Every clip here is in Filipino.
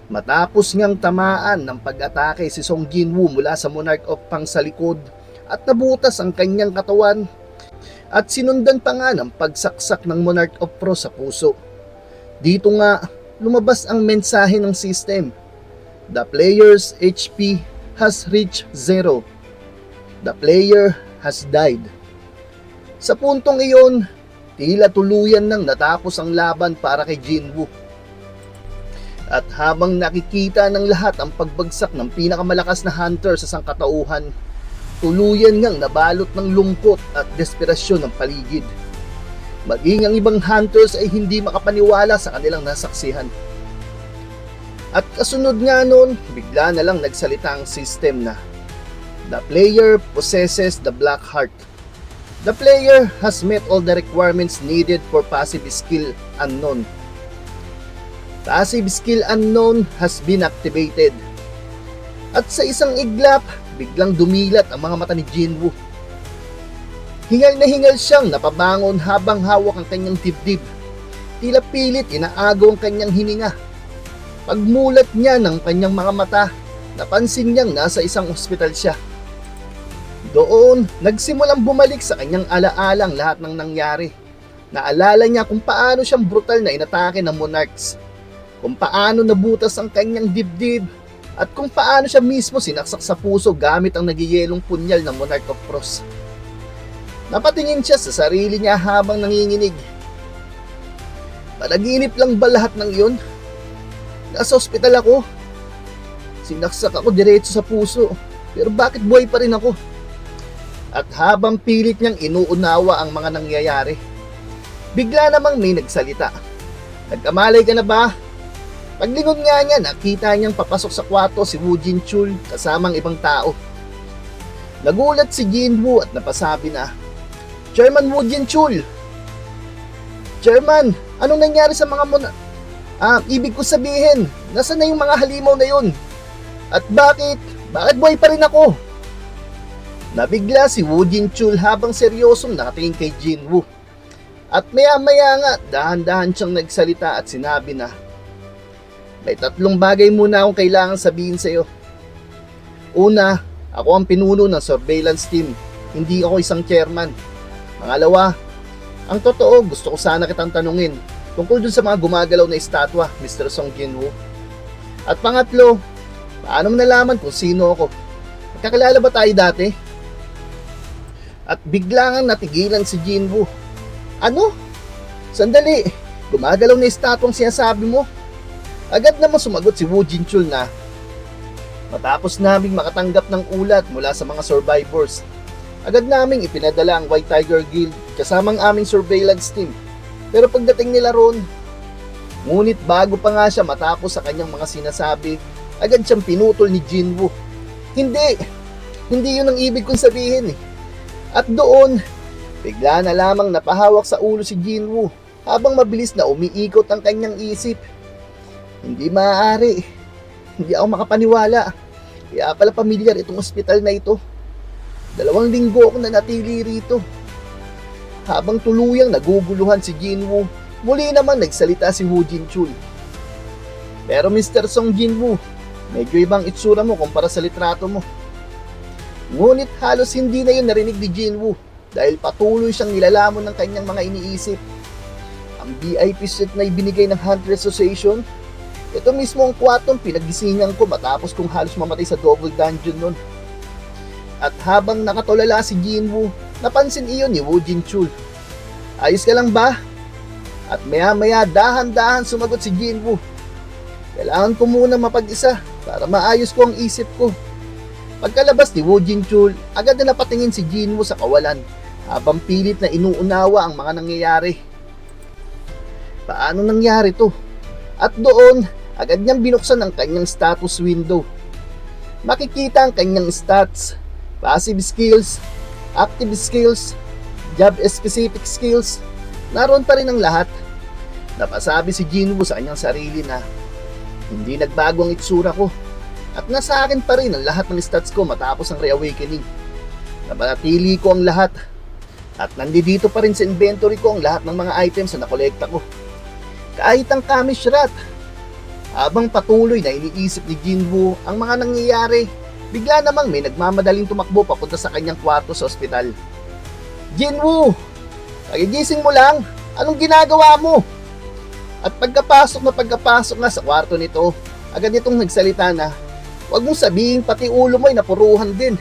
Matapos ngang tamaan ng pag-atake si Song Jinwoo mula sa Monarch of Pang sa likod at nabutas ang kanyang katawan at sinundan pa nga ng pagsaksak ng Monarch of Frost sa puso. Dito nga lumabas ang mensahe ng system. The player's HP has reached 0. The player has died. Sa puntong iyon, tila tuluyan nang natapos ang laban para kay Jinwoo. At habang nakikita ng lahat ang pagbagsak ng pinakamalakas na hunter sa sangkatauhan, tuluyan ngang nabalot ng lungkot at desperasyon ng paligid. Maging ang ibang hunters ay hindi makapaniwala sa kanilang nasaksihan. At kasunod nga nun, bigla na lang nagsalita ang system na the player possesses the black heart. The player has met all the requirements needed for passive skill unknown. Passive skill unknown has been activated. At sa isang iglap, biglang dumilat ang mga mata ni Jinwoo. Hingal na hingal siyang napabangon habang hawak ang kanyang dibdib. Tila pilit inaagaw ang kanyang hininga. Pagmulat niya ng kanyang mga mata, napansin niyang nasa isang ospital siya. Doon, nagsimulang bumalik sa kanyang alaalang lahat ng nangyari. Naalala niya kung paano siyang brutal na inatake ng Monarchs, kung paano nabutas ang kanyang dibdib, at kung paano siya mismo sinaksak sa puso gamit ang nagyayelong punyal ng Monarch of Frost. Napatingin siya sa sarili niya habang nanginginig. Panaginip lang ba lahat ng iyon? Nasa ospital ako. Sinaksak ako diretso sa puso, pero bakit buhay pa rin ako? At habang pilit niyang inuunawa ang mga nangyayari, bigla namang may nagsalita. Nagkamalay ka na ba? Paglingon nga niya, nakita niyang papasok sa kwarto si Woo Jin-chul kasamang ibang tao. Nagulat si Jinwoo at napasabi na, Chairman Woo Jin-chul! Chairman, anong nangyari sa mga ibig ko sabihin, nasaan na yung mga halimaw na yun? At bakit buhay pa rin ako? Nabigla si Woo Jin-chul habang seryosong nakatingin kay Jinwoo. At maya-maya nga, dahan-dahan siyang nagsalita at sinabi na, may 3 bagay muna akong kailangan sabihin sa iyo. Una, ako ang pinuno ng surveillance team, hindi ako isang chairman. Pangalawa, ang totoo, gusto ko sana kitang tanungin tungkol dun sa mga gumagalaw na estatwa, Mr. Song Jinwoo. At pangatlo, paano mo nalaman kung sino ako? Magkakilala ba tayo dati? At bigla ngang natigilan si Jinwoo. Ano? Sandali, gumagalaw na estatwang sinasabi mo? Agad naman sumagot si Woo Jin-chul na, matapos naming makatanggap ng ulat mula sa mga survivors, agad naming ipinadala ang White Tiger Guild kasamang aming surveillance team. Pero pagdating nila roon, ngunit bago pa nga siya matapos sa kanyang mga sinasabi, agad siyang pinutol ni Jinwoo. Hindi yun ang ibig kong sabihin eh. At doon, bigla na lamang napahawak sa ulo si Jinwoo habang mabilis na umiikot ang kanyang isip. Hindi maaari. Hindi ako makapaniwala. Kaya pala pamilyar itong ospital na ito. 2 linggo akong nanatili rito. Habang tuluyang naguguluhan si Jinwoo, muli naman nagsalita si Woo Jin-chul. Pero Mr. Song Jinwoo, medyo ibang itsura mo kumpara sa litrato mo. Ngunit halos hindi na yun narinig ni Jinwoo dahil patuloy siyang nilalamon ng kanyang mga iniisip. Ang VIP suite na ibinigay ng Hunter Association, ito mismo ang kwartong pinaggisingan ko matapos kong halos mamatay sa double dungeon nun. At habang nakatulala si Jinwoo, napansin iyon ni Woo Jin-chul. Ayos ka lang ba? At maya-maya dahan-dahan sumagot si Jinwoo. Kailangan ko muna mapag-isa para maayos ko ang isip ko. Pagkalabas ni Woo Jin-chul, agad na napatingin si Jinwoo sa kawalan habang pilit na inuunawa ang mga nangyayari. Paano nangyari to? At doon, agad niyang binuksan ang kanyang status window. Makikita ang kanyang stats, passive skills, active skills, job-specific skills. Naroon pa rin ang lahat. Napasabi si Jinwoo sa kanyang sarili na hindi nagbago ang itsura ko at nasa akin pa rin ang lahat ng stats ko matapos ang reawakening. Napanatili ko ang lahat at nandito pa rin sa inventory ko ang lahat ng mga items na nakolekta ko. Kahit ang Kamish Rat. Habang patuloy na iniisip ni Jinwoo ang mga nangyayari, bigla namang may nagmamadaling tumakbo papunta sa kanyang kwarto sa ospital. Jinwoo! Kagigising mo lang! Anong ginagawa mo? At pagkapasok na sa kwarto nito, agad itong nagsalita na, "Huwag mong sabihin pati ulo mo ay napuruhan din."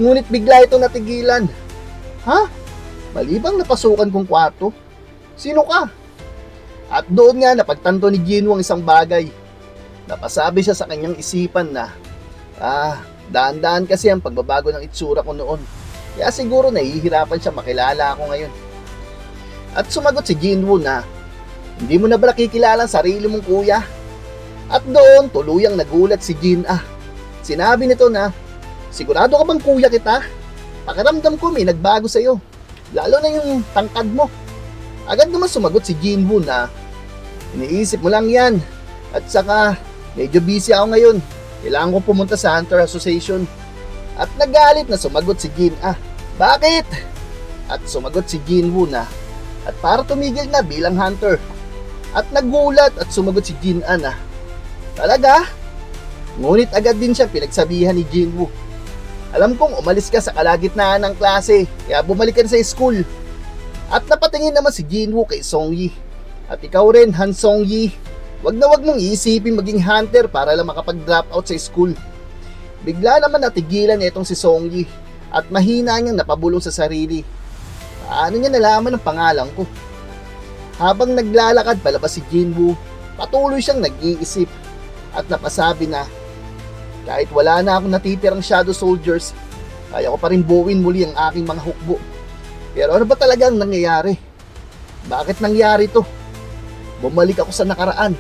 Ngunit bigla itong natigilan. Ha? Mali bang napasukan kong kwarto? Sino ka? At doon nga napagtanto ni Jinwoo ang isang bagay. Napasabi siya sa kanyang isipan na, daan-daan kasi ang pagbabago ng itsura ko noon. Kaya siguro nahihirapan siya makilala ako ngayon. At sumagot si Jinwoo na, "Hindi mo na ba nakikilala ang sarili mong kuya?" At doon tuluyang nagulat si Jin-ah. Sinabi nito na, "Sigurado ka bang kuya kita? Pakiramdam ko may nagbago sa'yo. Lalo na yung tangkad mo." Agad naman sumagot si Jinwoo na, "Iniisip mo lang yan. At saka, medyo busy ako ngayon. Kailangan ko pumunta sa Hunter Association." At nagalit na sumagot si Jin-ah, "Bakit?" At sumagot si Jinwoo na, "At para tumigil na bilang hunter." At nagulat at sumagot si Jin-ah na, "Talaga?" Ngunit agad din siya pinagsabihan ni Jinwoo, "Alam kong umalis ka sa kalagitnaan ng klase, kaya bumalik ka sa school." At napatingin naman si Jinwoo kay Songyi. "At ikaw rin, Han Songyi, wag mong iisipin maging hunter para lang makapag-drop out sa school." Bigla naman natigilan itong si Songyi at mahina niyang napabulong sa sarili. Paano niya nalaman ang pangalan ko? Habang naglalakad palabas si Jinwoo, patuloy siyang nag-iisip at napasabi na, "Kahit wala na akong natitirang shadow soldiers, kaya ko pa rin buuin muli ang aking mga hukbo. Pero ano ba talagang nangyayari? Bakit nangyari to? Bumalik ako sa nakaraan."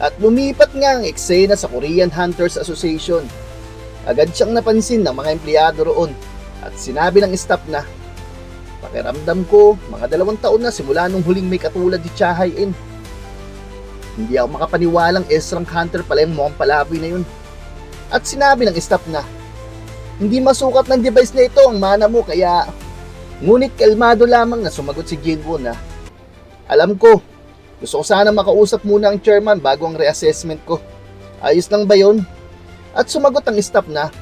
At lumipat nga ang eksena sa Korean Hunters Association. Agad siyang napansin ng mga empleyado roon at sinabi ng staff na, "Pakiramdam ko, mga 2 taon na simula nung huling may katulad ni Cha Hae-in. Hindi ako makapaniwalang Esrang Hunter pala yung mukhang palaboy na yun." At sinabi ng staff na, "Hindi masukat ng device na ito ang mana mo kaya..." Ngunit kalmado lamang na sumagot si Jinwoo na, "Alam ko, gusto ko sana makausap muna ang chairman bago ang reassessment ko. Ayos lang ba yun?" At sumagot ang staff na,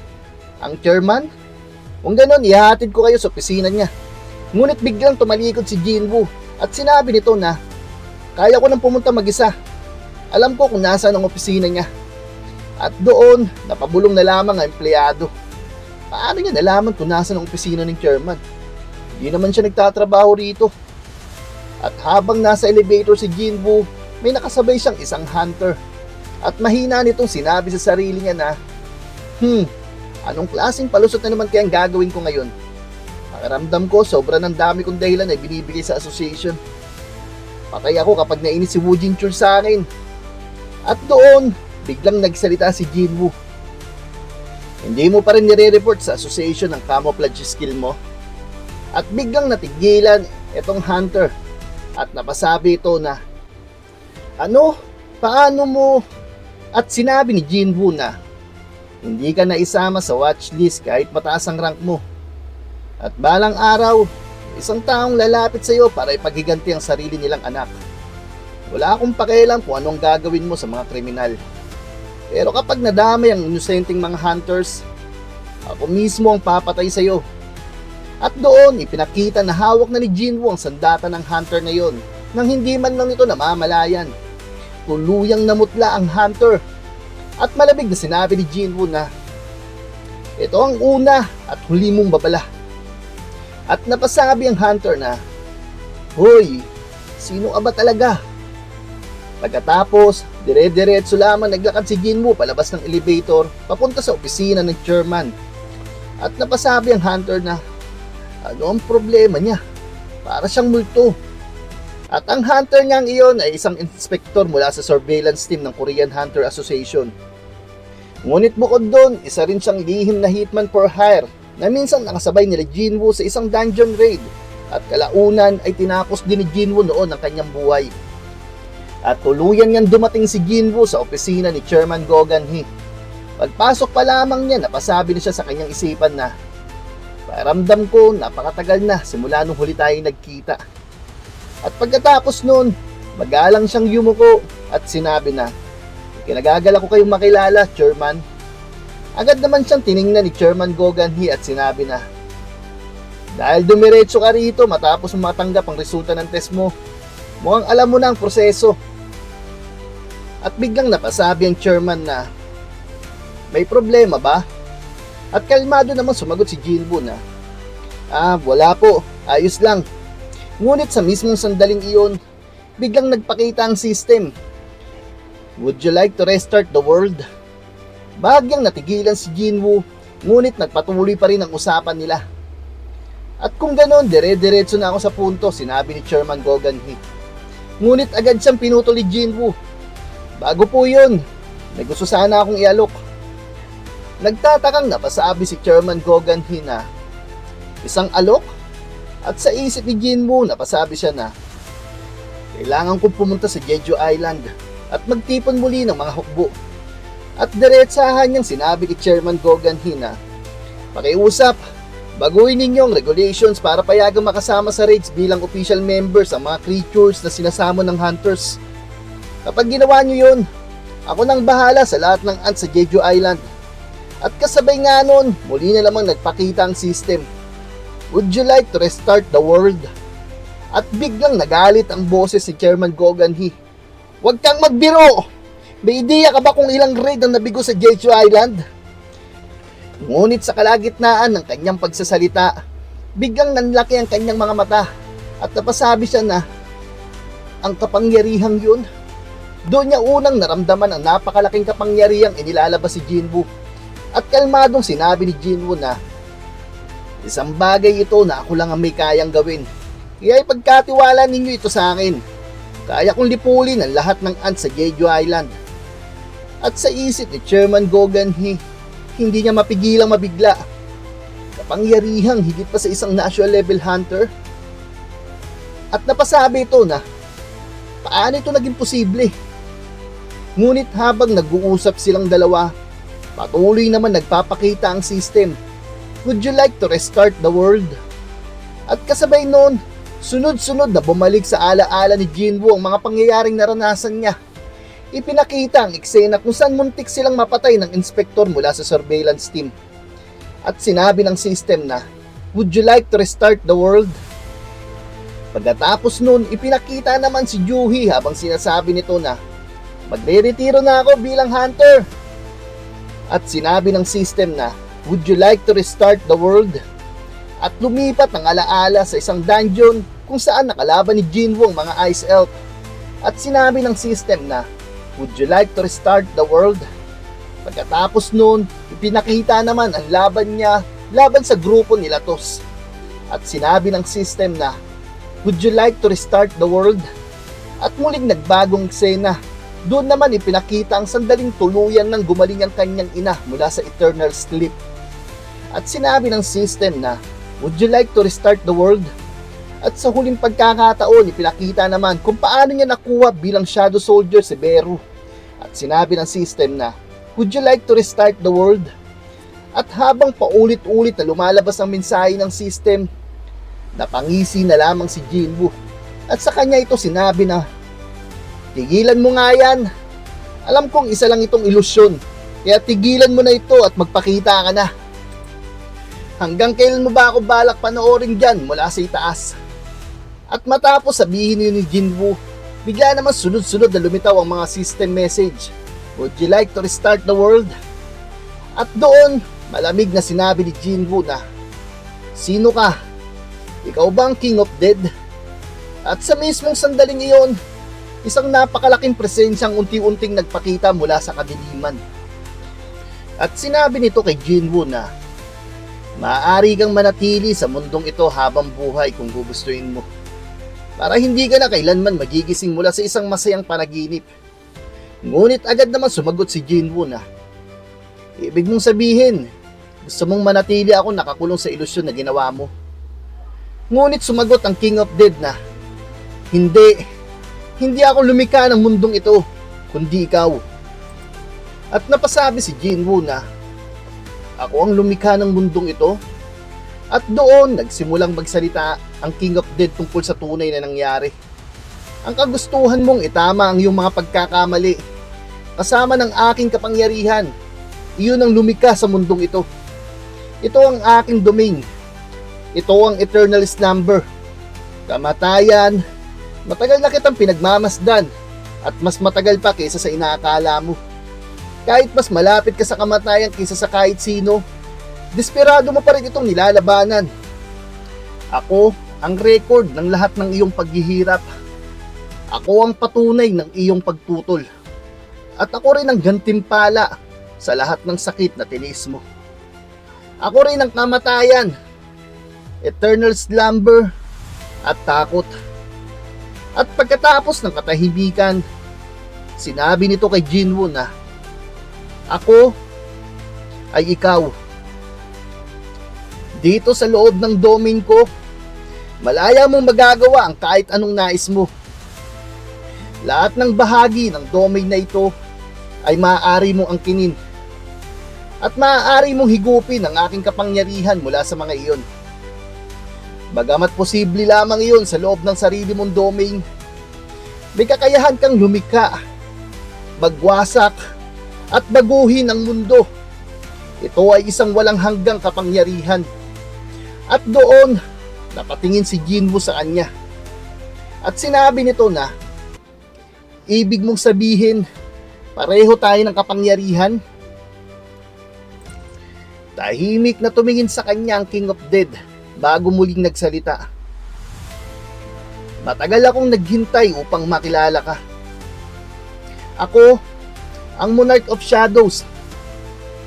"Ang chairman? Kung ganon, ihahatid ko kayo sa opisina niya." Ngunit biglang tumalikod si Jinwoo at sinabi nito na, "Kaya ko nang pumunta mag-isa. Alam ko kung nasaan ang opisina niya." At doon, napabulong na lamang ang empleyado. Paano niya nalaman kung nasaan ang opisina ng chairman? Hindi naman siya nagtatrabaho rito. At habang nasa elevator si Jinwoo, may nakasabay siyang isang hunter. At mahina nitong sinabi sa sarili niya na, "Anong klaseng palusot na naman kayang gagawin ko ngayon? Pakiramdam ko, sobra ng dami kong dahilan na binibigay sa association. Patay ako kapag nainis si Woo Jin-chul sa akin." At doon, biglang nagsalita si Jinwoo, "Hindi mo pa rin nire-report sa association ang camouflage skill mo?" At biglang natigilan itong hunter at napasabi ito na, "Ano? Paano mo?" At sinabi ni Jinwoo na, "Hindi ka na isama sa watchlist kahit mataas ang rank mo. At balang araw, isang taong lalapit sa iyo para ipaghiganti ang sarili nilang anak. Wala akong pakialam kung anong gagawin mo sa mga kriminal. Pero kapag nadamay ang inosenteng mga hunters, ako mismo ang papatay sa iyo." At doon, ipinakita na hawak na ni Jinwoo ang sandata ng hunter na yon nang hindi man lang ito namamalayan. Tuluyang namutla ang hunter at malabig na sinabi ni Jinwoo na, "Ito ang una at huli mong babala." At napasabi ang hunter na, "Hoy, sino ka ba talaga?" Pagkatapos, dire-diretso lamang naglakad si Jinwoo palabas ng elevator papunta sa opisina ng chairman. At napasabi ang hunter na, ano ang problema niya? Para siyang multo. At ang hunter niyang iyon ay isang inspektor mula sa surveillance team ng Korean Hunter Association. Ngunit bukod doon, isa rin siyang lihim na hitman for hire na minsan nakasabay nila Jinwoo sa isang dungeon raid at kalaunan ay tinapos din ni Jinwoo noon ang kanyang buhay. At tuluyan niyang dumating si Jinwoo sa opisina ni Chairman Go Gan-hee. Pagpasok pa lamang niya, napasabi na siya sa kanyang isipan na, "Paramdam ko napakatagal na simula nung huli tayo nagkita." At pagkatapos noon, Magalang siyang yumuko at sinabi na, "Kinagagala ko kayong makilala, Chairman." Agad naman siyang tiningnan ni Chairman Gogan Hee at sinabi na, "Dahil dumiretso ka rito matapos matanggap ang resulta ng test mo, mukhang alam mo na ang proseso." At biglang napasabi ang chairman na, "May problema ba?" At kalmado naman sumagot si Jinwoo na, "Wala po, ayos lang." Ngunit sa mismong sandaling iyon, biglang nagpakita ang system. "Would you like to restart the world?" Bahagyang natigilan si Jinwoo, ngunit nagpatuloy pa rin ang usapan nila. "At kung ganon, dire-diretso na ako sa punto," sinabi ni Chairman Gogan Hee. Ngunit agad siyang pinutol ni Jinwoo. "Bago po yun, may gusto sana akong ialok." Nagtatakang napasabi si Chairman Gogan Hee na, "Isang alok?" At sa isip ni Jinwoo, napasabi siya na, "Kailangan kong pumunta sa Jeju Island at magtipon muli ng mga hukbo." At diretsahan niyang sinabi ni Chairman Gogan Hee na, "Pakiusap, baguhin ninyo ang regulations para payagang makasama sa raids bilang official members ang mga creatures na sinasamo ng hunters. Kapag ginawa niyo yun, ako nang bahala sa lahat ng ants sa Jeju Island." At kasabay nga nun, muli na lamang nagpakita ang system. "Would you like to restart the world?" At biglang nagalit ang boses ni Chairman Gogan Hee. "Huwag kang magbiro! May ideya ka ba kung ilang raid ang nabigo sa Jeju Island?" Ngunit sa kalagitnaan ng kanyang pagsasalita, biglang nanlaki ang kanyang mga mata at napasabi siya na, "Ang kapangyarihang yun?" Doon niya unang naramdaman ang napakalaking kapangyarihang inilalabas si Jinwoo. At kalmadong sinabi ni Jinwoo na, "Isang bagay ito na ako lang ang may kayang gawin. Kaya ipagkatiwala ninyo ito sa akin. Kaya kong lipulin ang lahat ng ants sa Jeju Island." At sa isip ni Chairman Gogan Hee, hindi niya mapigilang mabigla. Kapangyarihang higit pa sa isang national level hunter. At napasabi ito na, paano ito naging posible? Ngunit habang nag-uusap silang dalawa, patuloy naman nagpapakita ang system. "Would you like to restart the world?" At kasabay noon, sunod-sunod na bumalik sa alaala ni Jinwoo ang mga pangyayaring naranasan niya. Ipinakita ang eksena kung saan muntik silang mapatay ng inspektor mula sa surveillance team. At sinabi ng system na, "Would you like to restart the world?" Pagkatapos noon, ipinakita naman si Juhi habang sinasabi nito na, "Magre-retiro na ako bilang hunter." At sinabi ng system na, "Would you like to restart the world?" At lumipat ang alaala sa isang dungeon kung saan nakalaban ni Jinwoo ang mga ice elf. At sinabi ng system na, "Would you like to restart the world?" Pagkatapos noon, ipinakita naman ang laban niya laban sa grupo ni Latos. At sinabi ng system na, "Would you like to restart the world?" At muling nagbagong eksena. Doon naman ipinakita ang sandaling tuluyan ng gumaling ang kanyang ina mula sa eternal sleep. At sinabi ng system na, "Would you like to restart the world?" At sa huling pagkakataon, ipinakita naman kung paano niya nakuha bilang Shadow Soldier si Beru. At sinabi ng system na, "Would you like to restart the world?" At habang paulit-ulit na lumalabas ang mensahe ng system, napangisi na lamang si Jinwoo. At sa kanya ito sinabi na, "Tigilan mo nga yan. Alam kong isa lang itong ilusyon. Kaya tigilan mo na ito at magpakita ka na. Hanggang kailan mo ba ako balak panoorin dyan mula sa itaas?" At matapos sabihin ni Jinwoo, bigla naman sunod-sunod na lumitaw ang mga system message. "Would you like to restart the world?" At doon, malamig na sinabi ni Jinwoo na, "Sino ka? Ikaw ba ang King of Dead?" At sa mismong sandaling iyon, isang napakalaking presensyang unti-unting nagpakita mula sa kadiliman. At sinabi nito kay Jinwoo na, "Maaari kang manatili sa mundong ito habang buhay kung gugustuhin mo, para hindi ka na kailanman magigising mula sa isang masayang panaginip." Ngunit agad naman sumagot si Jinwoo na, "Ibig mong sabihin, gusto mong manatili ako nakakulong sa ilusyon na ginawa mo?" Ngunit sumagot ang King of Dead na, Hindi ako lumikha ng mundong ito, kundi ikaw." At napasabi si Jinwoo na, "Ako ang lumikha ng mundong ito?" At doon nagsimulang magsalita ang King of Dead tungkol sa tunay na nangyari. Ang kagustuhan mong itama ang iyong mga pagkakamali, kasama ng aking kapangyarihan. Iyon ang lumikha sa mundong ito. Ito ang aking domain. Ito ang eternal slumber. Kamatayan, matagal na kitang pinagmamasdan at mas matagal pa kaysa sa inaakala mo. Kahit mas malapit ka sa kamatayan kaysa sa kahit sino, desperado mo pa rin itong nilalabanan. Ako ang record ng lahat ng iyong paghihirap. Ako ang patunay ng iyong pagtutol. At ako rin ang gantimpala sa lahat ng sakit na tinis mo. Ako rin ang kamatayan, eternal slumber at takot. At pagkatapos ng katahimikan, sinabi nito kay Jinwoo na, ako ay ikaw. Dito sa loob ng domain ko, malaya mong magagawa ang kahit anong nais mo. Lahat ng bahagi ng domain na ito ay maaari mong angkinin at maaari mong higupin ang aking kapangyarihan mula sa mga iyon. Bagamat posible lamang iyon sa loob ng sarili mong domain, may kakayahan kang lumikha, magwasak at baguhin ang mundo. Ito ay isang walang hanggang kapangyarihan. At doon, napatingin si Jinwoo sa kanya. At sinabi nito na, ibig mong sabihin, pareho tayo ng kapangyarihan? Tahimik na tumingin sa kanya ang King of Dead bago muling nagsalita. Matagal akong naghintay upang makilala ka. Ako, ang Monarch of Shadows,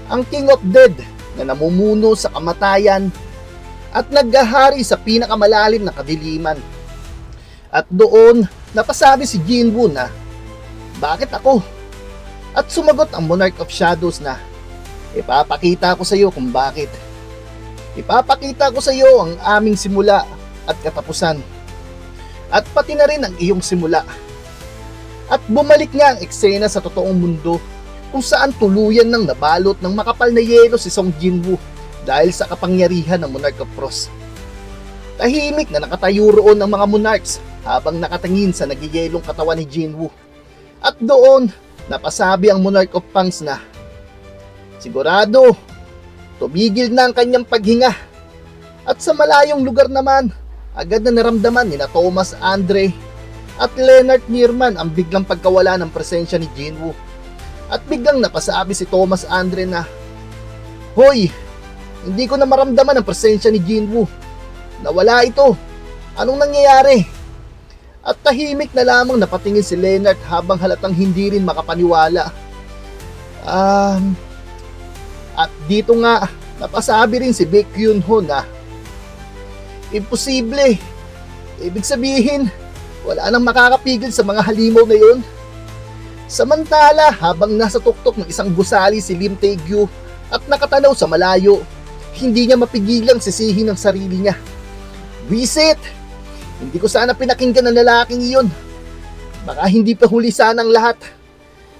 ang King of Dead na namumuno sa kamatayan at naghahari sa pinakamalalim na kadiliman. At doon, napasabi si Jinwoo na, bakit ako? At sumagot ang Monarch of Shadows na, ipapakita ko sa iyo kung bakit. Ipapakita ko sa iyo ang aming simula at katapusan. At pati na rin ang iyong simula. At bumalik nga ang eksena sa totoong mundo kung saan tuluyan nang nabalot ng makapal na yelo si Song Jinwoo dahil sa kapangyarihan ng Monarch of Frost. Tahimik na nakatayo roon ng mga monarchs habang nakatingin sa nagiyelong katawan ni Jinwoo. At doon, napasabi ang Monarch of Fangs na, sigurado, tumigil na ang kanyang paghinga. At sa malayong lugar naman, agad na naramdaman ni na Thomas Andre at Leonard Nierman ang biglang pagkawala ng presensya ni Jinwoo. At biglang napasabi si Thomas Andre na, hoy, hindi ko na maramdaman ang presensya ni Jinwoo. Nawala ito. Anong nangyayari? At tahimik na lamang napatingin si Leonard habang halatang hindi rin makapaniwala. At dito nga, napasabi rin si Baek Kyun-ho na, imposible. Ibig sabihin, wala nang makakapigil sa mga halimaw na yun. Samantala, habang nasa tuktok ng isang gusali si Lim Tae-gyu at nakatanaw sa malayo, hindi niya mapigilang sisihin ang sarili niya. Wisit! Hindi ko sana pinakinggan ang lalaking iyon. Baka hindi pa huli sana ang lahat.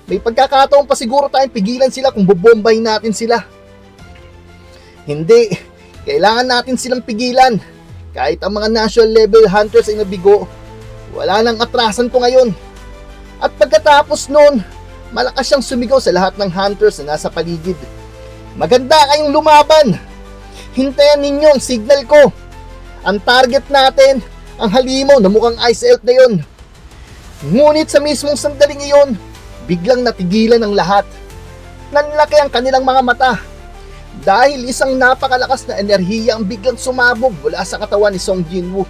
May pagkakataon pa siguro tayong pigilan sila kung bobombahin natin sila. Hindi. Kailangan natin silang pigilan. Kahit ang mga national level hunters ay nabigo, wala nang atrasan to ngayon. At pagkatapos nun, malakas siyang sumigaw sa lahat ng hunters na nasa paligid. Maganda kayong lumaban. Hintayin ninyo ang signal ko. Ang target natin, ang halimaw na mukhang ice elf na yun. Ngunit sa mismong sandaling iyon, biglang natigilan ang lahat. Nanlaki ang kanilang mga mata. Dahil isang napakalakas na enerhiya ang biglang sumabog mula sa katawan ni Song Jinwoo.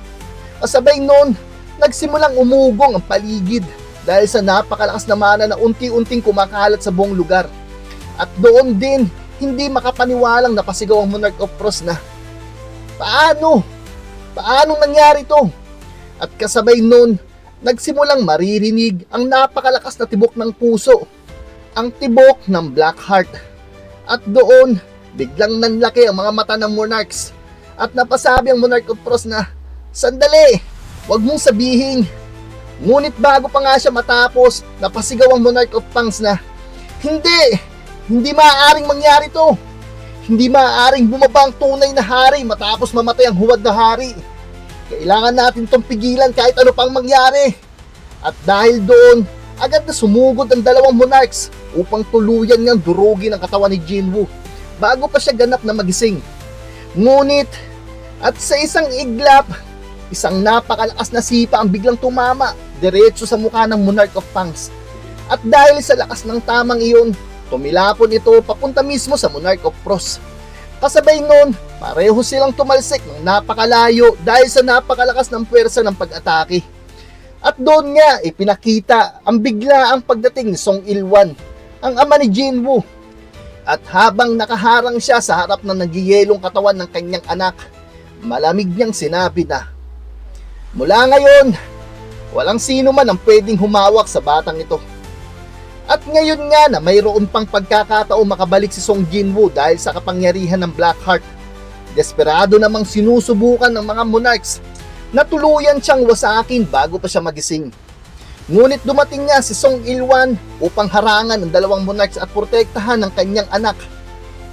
Kasabay noon, nagsimulang umugong ang paligid dahil sa napakalakas na mana na unti-unting kumakalat sa buong lugar. At doon din, hindi makapaniwalang napasigaw ang Monarch of Frost na, paano? Paano nangyari to? At kasabay noon, nagsimulang maririnig ang napakalakas na tibok ng puso, ang tibok ng Blackheart. At doon, biglang nanlaki ang mga mata ng monarchs at napasabi ang Monarch of Frost na, sandali, wag mong sabihin. Ngunit bago pa nga siya matapos, napasigaw ang Monarch of Fangs na, hindi maaaring mangyari to. Hindi maaaring bumaba ang tunay na hari matapos mamatay ang huwad na hari. Kailangan natin tong pigilan kahit ano pang mangyari. At dahil doon, agad na sumugod ang dalawang monarchs upang tuluyan niyang durugin ang katawan ni Jinwoo bago pa siya ganap na magising. Ngunit, at sa isang iglap, isang napakalakas na sipa ang biglang tumama diretso sa mukha ng Monarch of Fangs. At dahil sa lakas ng tamang iyon, tumilapon ito papunta mismo sa Monarch of Frost. Kasabay nun, pareho silang tumalsik ng napakalayo dahil sa napakalakas ng puwersa ng pag-atake. At doon nga ipinakita ang biglaang pagdating ni Song Il-wan, ang ama ni Jinwoo. At habang nakaharang siya sa harap ng nagyayelong katawan ng kanyang anak, malamig niyang sinabi na, "Mula ngayon, walang sino man ang pwedeng humawak sa batang ito." At ngayon nga na mayroon pang pagkakataong makabalik si Song Jinwoo dahil sa kapangyarihan ng Blackheart, desperado namang sinusubukan ng mga monarchs na tuluyan siyang wasakin bago pa siya magising. Ngunit dumating nga si Song Il-wan upang harangan ang dalawang monarchs at protektahan ang kanyang anak.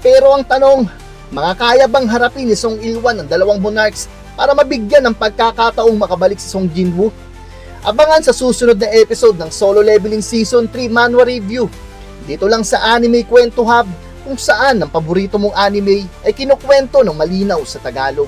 Pero ang tanong, makakaya bang harapin ni Song Il-wan ang dalawang monarchs para mabigyan ng pagkakataong makabalik si Song Jinwoo? Abangan sa susunod na episode ng Solo Leveling Season 3 Manhwa Review. Dito lang sa Anime Kwento Hub, kung saan ang paborito mong anime ay kinukwento ng malinaw sa Tagalog.